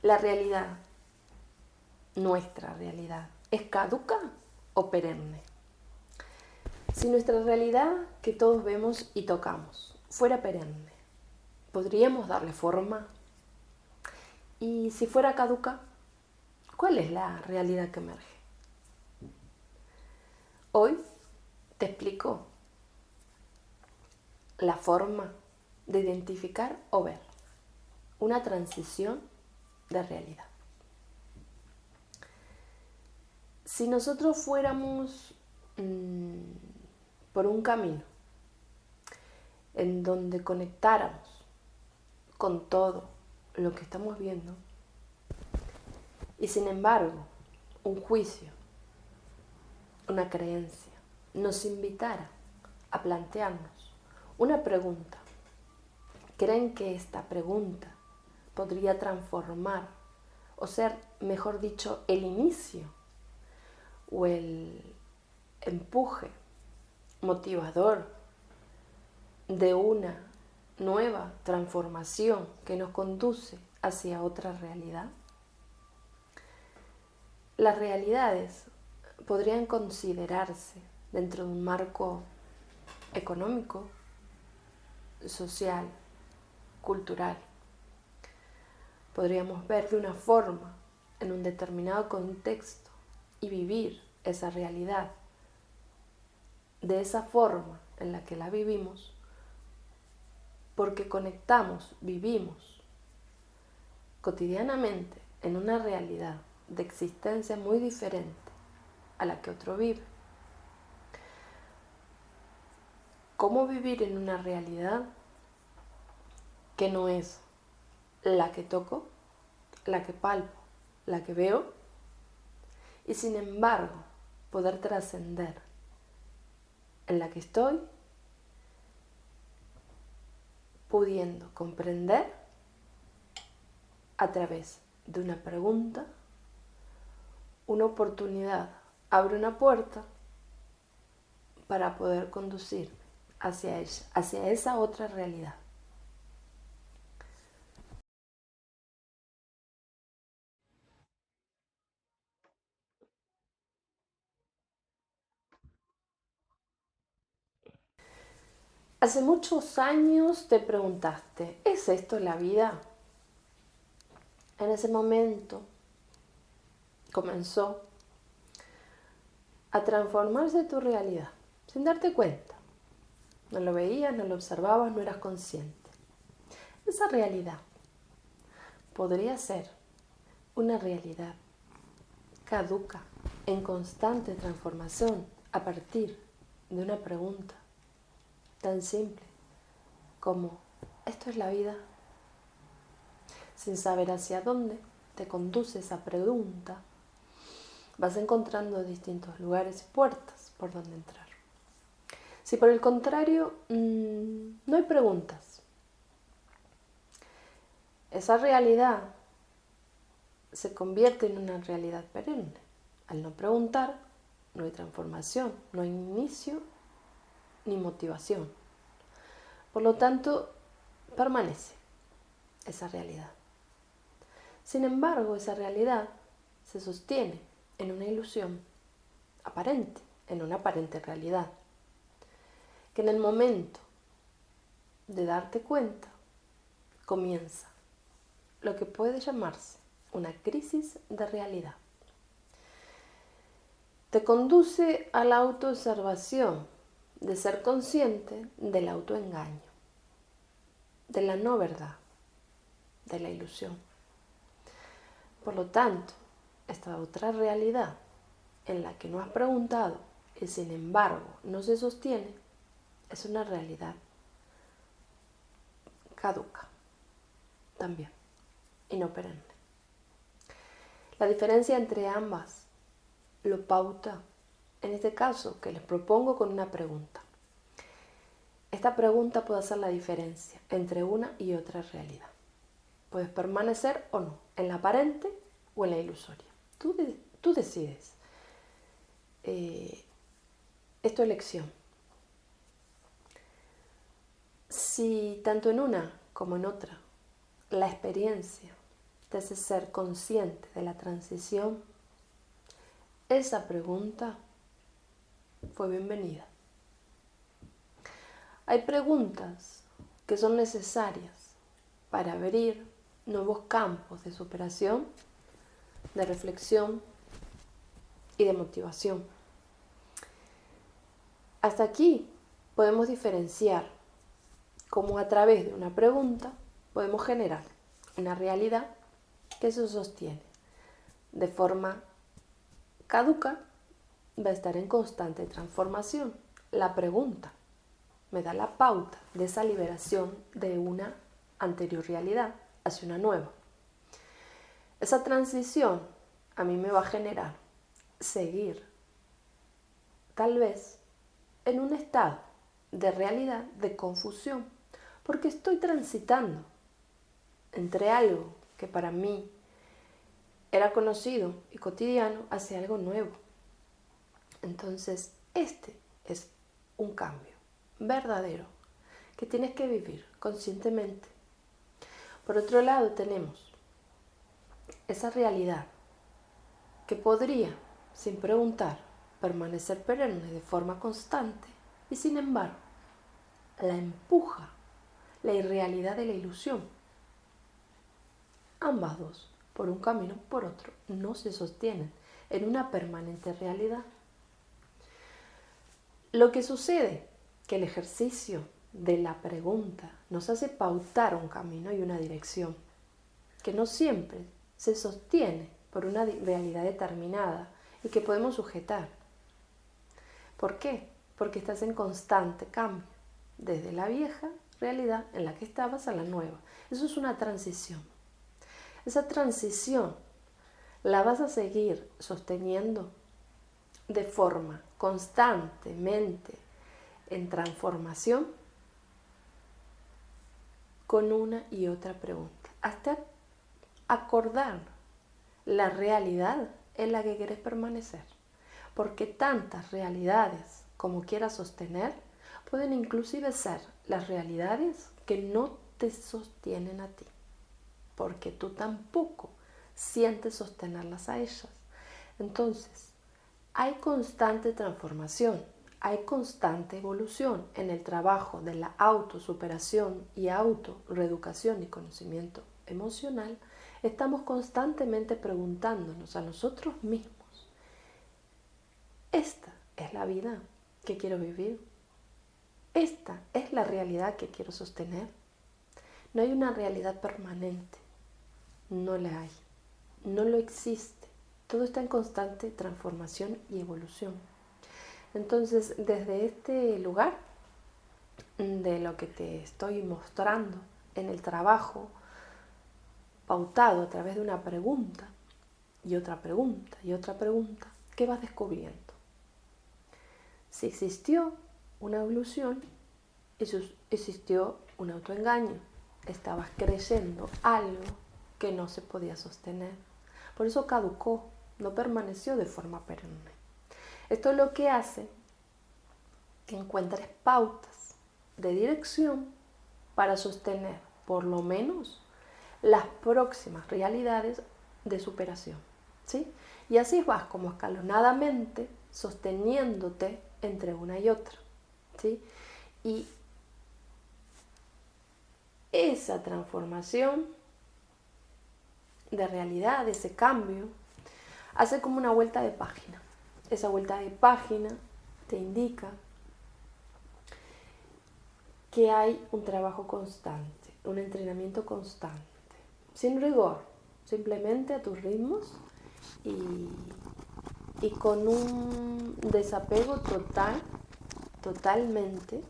La realidad, nuestra realidad, ¿es caduca o perenne? Si nuestra realidad que todos vemos y tocamos fuera perenne, ¿podríamos darle forma? Y si fuera caduca, ¿cuál es la realidad que emerge? Hoy te explico la forma de identificar o ver una transición de realidad. Si nosotros fuéramos por un camino en donde conectáramos con todo lo que estamos viendo y sin embargo un juicio, una creencia, nos invitara a plantearnos una pregunta, ¿creen que esta pregunta podría transformar o ser, mejor dicho, el inicio o el empuje motivador de una nueva transformación que nos conduce hacia otra realidad? Las realidades podrían considerarse dentro de un marco económico, social, cultural. Podríamos ver de una forma en un determinado contexto y vivir esa realidad de esa forma en la que la vivimos, porque conectamos, vivimos cotidianamente en una realidad de existencia muy diferente a la que otro vive. ¿Cómo vivir en una realidad que no es la que toco, la que palpo, la que veo, y sin embargo poder trascender en la que estoy, pudiendo comprender a través de una pregunta, una oportunidad abre una puerta para poder conducirme hacia ella, hacia esa otra realidad? Hace muchos años te preguntaste, ¿es esto la vida? En ese momento comenzó a transformarse tu realidad, sin darte cuenta. No lo veías, no lo observabas, no eras consciente. Esa realidad podría ser una realidad caduca, en constante transformación, a partir de una pregunta tan simple como ¿esto es la vida? Sin saber hacia dónde te conduce esa pregunta, vas encontrando distintos lugares y puertas por donde entrar. Si por el contrario no hay preguntas, esa realidad se convierte en una realidad perenne. Al no preguntar, no hay transformación, no hay inicio ni motivación. Por lo tanto, permanece esa realidad. Sin embargo, esa realidad se sostiene en una ilusión aparente, en una aparente realidad, que en el momento de darte cuenta comienza lo que puede llamarse una crisis de realidad. Te conduce a la autoobservación, de ser consciente del autoengaño, de la no verdad, de la ilusión. Por lo tanto, esta otra realidad en la que no has preguntado y sin embargo no se sostiene, es una realidad caduca también y no perenne. La diferencia entre ambas lo pauta, en este caso, que les propongo con una pregunta. Esta pregunta puede hacer la diferencia entre una y otra realidad. Puedes permanecer o no, en la aparente o en la ilusoria. Tú decides. Es tu elección. Si tanto en una como en otra la experiencia de ese ser consciente de la transición, esa pregunta fue bienvenida. Hay preguntas que son necesarias para abrir nuevos campos de superación, de reflexión y de motivación. Hasta aquí podemos diferenciar cómo a través de una pregunta podemos generar una realidad que se sostiene de forma caduca, va a estar en constante transformación. La pregunta me da la pauta de esa liberación de una anterior realidad hacia una nueva. Esa transición a mí me va a generar seguir tal vez en un estado de realidad de confusión, porque estoy transitando entre algo que para mí era conocido y cotidiano hacia algo nuevo. Entonces, este es un cambio verdadero que tienes que vivir conscientemente. Por otro lado, tenemos esa realidad que podría, sin preguntar, permanecer perenne de forma constante y sin embargo, la empuja la irrealidad de la ilusión. Ambas dos, por un camino o por otro, no se sostienen en una permanente realidad. Lo que sucede que el ejercicio de la pregunta nos hace pautar un camino y una dirección que no siempre se sostiene por una realidad determinada y que podemos sujetar. ¿Por qué? Porque estás en constante cambio, desde la vieja realidad en la que estabas a la nueva. Eso es una transición. Esa transición la vas a seguir sosteniendo de forma constantemente en transformación con una y otra pregunta, hasta acordar la realidad en la que quieres permanecer, porque tantas realidades como quieras sostener pueden inclusive ser las realidades que no te sostienen a ti, porque tú tampoco sientes sostenerlas a ellas. Entonces, hay constante transformación, hay constante evolución en el trabajo de la autosuperación y autorreeducación y conocimiento emocional. Estamos constantemente preguntándonos a nosotros mismos, ¿esta es la vida que quiero vivir? ¿Esta es la realidad que quiero sostener? No hay una realidad permanente, no la hay, no lo existe. Todo está en constante transformación y evolución. Entonces, desde este lugar, de lo que te estoy mostrando en el trabajo, pautado a través de una pregunta y otra pregunta y otra pregunta, ¿qué vas descubriendo? Si existió una evolución, existió un autoengaño. Estabas creyendo algo que no se podía sostener. Por eso caducó, no permaneció de forma perenne. Esto es lo que hace que encuentres pautas de dirección para sostener por lo menos las próximas realidades de superación, ¿sí? Y así vas como escalonadamente sosteniéndote entre una y otra, ¿sí? Y esa transformación de realidad, ese cambio, hace como una vuelta de página. Esa vuelta de página te indica que hay un trabajo constante, un entrenamiento constante, sin rigor, simplemente a tus ritmos y con un desapego totalmente,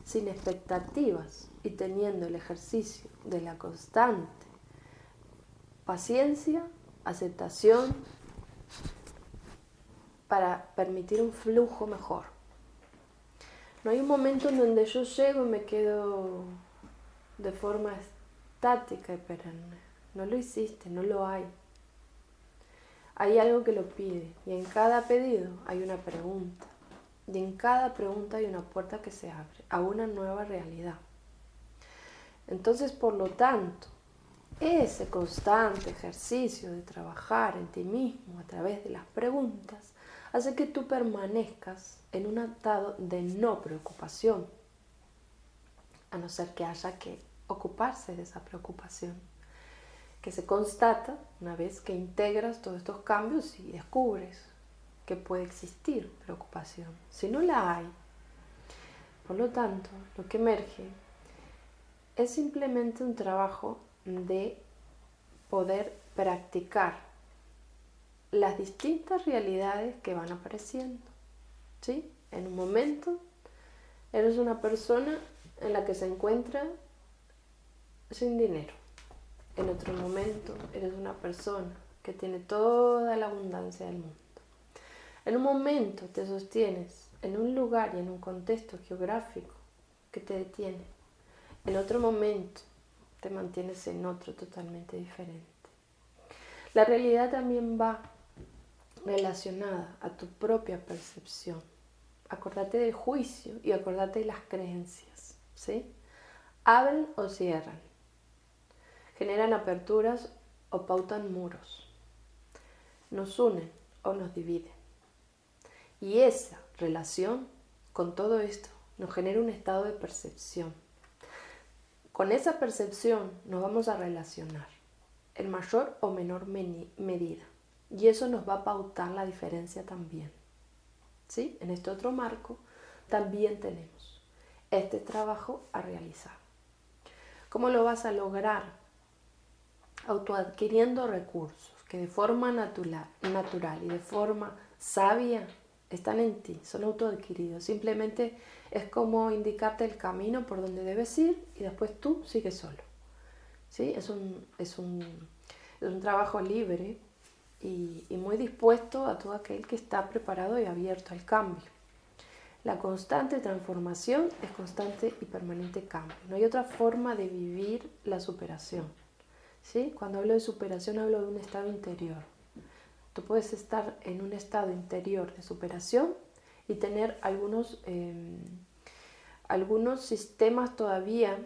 sin expectativas y teniendo el ejercicio de la constante paciencia, aceptación, para permitir un flujo mejor. No hay un momento en donde yo llego y me quedo de forma estática y perenne. No lo hiciste, no lo hay. Hay algo que lo pide y en cada pedido hay una pregunta. Y en cada pregunta hay una puerta que se abre a una nueva realidad. Entonces, por lo tanto, ese constante ejercicio de trabajar en ti mismo a través de las preguntas hace que tú permanezcas en un estado de no preocupación, a no ser que haya que ocuparse de esa preocupación, que se constata una vez que integras todos estos cambios y descubres que puede existir preocupación. Si no la hay, por lo tanto, lo que emerge es simplemente un trabajo de poder practicar las distintas realidades que van apareciendo, ¿sí? En un momento eres una persona en la que se encuentra sin dinero. En otro momento eres una persona que tiene toda la abundancia del mundo. En un momento te sostienes en un lugar y en un contexto geográfico que te detiene. En otro momento te mantienes en otro totalmente diferente. La realidad también va relacionada a tu propia percepción. Acordate del juicio y acordate de las creencias, ¿sí? Abren o cierran, generan aperturas o pautan muros, nos unen o nos dividen. Y esa relación con todo esto nos genera un estado de percepción. Con esa percepción nos vamos a relacionar en mayor o menor medida. Y eso nos va a pautar la diferencia también. ¿Sí? En este otro marco también tenemos este trabajo a realizar. ¿Cómo lo vas a lograr? Autoadquiriendo recursos que de forma natural y de forma sabia están en ti, son autoadquiridos. Simplemente es como indicarte el camino por donde debes ir y después tú sigues solo. ¿Sí? Es un trabajo libre y muy dispuesto a todo aquel que está preparado y abierto al cambio. La constante transformación es constante y permanente cambio. No hay otra forma de vivir la superación. ¿Sí? Cuando hablo de superación hablo de un estado interior. Tú puedes estar en un estado interior de superación y tener algunos sistemas todavía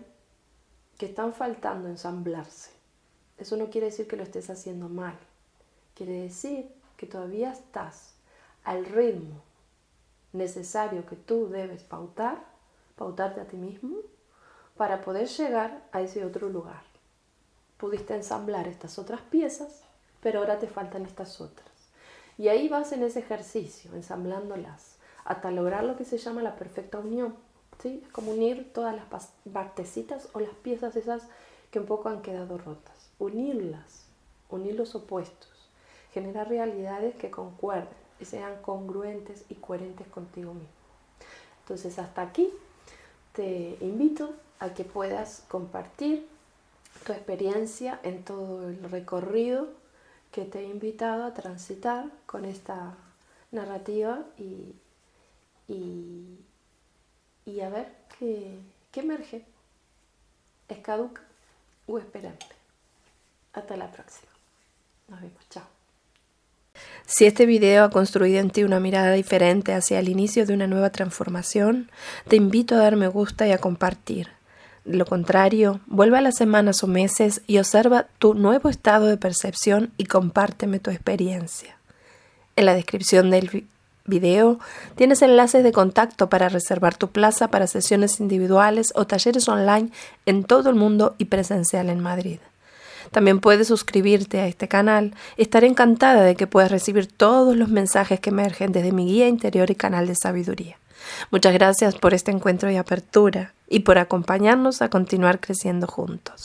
que están faltando ensamblarse. Eso no quiere decir que lo estés haciendo mal. Quiere decir que todavía estás al ritmo necesario que tú debes pautarte a ti mismo para poder llegar a ese otro lugar. Pudiste ensamblar estas otras piezas, pero ahora te faltan estas otras. Y ahí vas en ese ejercicio, ensamblándolas, hasta lograr lo que se llama la perfecta unión. ¿Sí? Es como unir todas las partecitas o las piezas esas que un poco han quedado rotas. Unirlas, unir los opuestos, generar realidades que concuerden y sean congruentes y coherentes contigo mismo. Entonces hasta aquí te invito a que puedas compartir tu experiencia en todo el recorrido que te he invitado a transitar con esta narrativa y a ver qué emerge. ¿Es caduca o esperante? Hasta la próxima. Nos vemos. Chao. Si este video ha construido en ti una mirada diferente hacia el inicio de una nueva transformación, te invito a dar me gusta y a compartir. De lo contrario, vuelve a las semanas o meses y observa tu nuevo estado de percepción y compárteme tu experiencia. En la descripción del video tienes enlaces de contacto para reservar tu plaza para sesiones individuales o talleres online en todo el mundo y presencial en Madrid. También puedes suscribirte a este canal. Estaré encantada de que puedas recibir todos los mensajes que emergen desde mi guía interior y canal de sabiduría. Muchas gracias por este encuentro y apertura y por acompañarnos a continuar creciendo juntos.